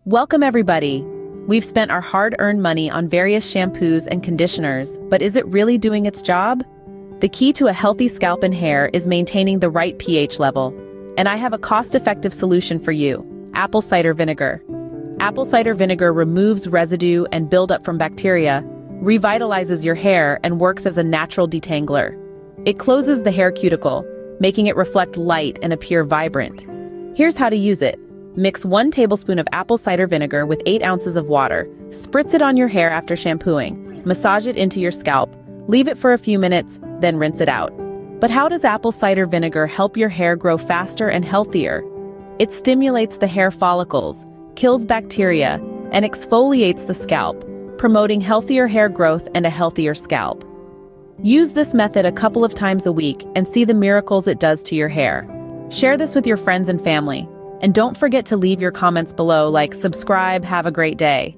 Welcome everybody! We've spent our hard-earned money on various shampoos and conditioners, but is it really doing its job? The key to a healthy scalp and hair is maintaining the right pH level. And I have a cost-effective solution for you: apple cider vinegar. Apple cider vinegar removes residue and buildup from bacteria, revitalizes your hair, and works as a natural detangler. It closes the hair cuticle, making it reflect light and appear vibrant. Here's how to use it. Mix 1 tablespoon of apple cider vinegar with 8 ounces of water. Spritz it on your hair after shampooing. Massage it into your scalp. Leave it for a few minutes, then rinse it out. But how does apple cider vinegar help your hair grow faster and healthier? It stimulates the hair follicles, kills bacteria, and exfoliates the scalp, promoting healthier hair growth and a healthier scalp. Use this method a couple of times a week and see the miracles it does to your hair. Share this with your friends and family. And don't forget to leave your comments below, like, subscribe, have a great day.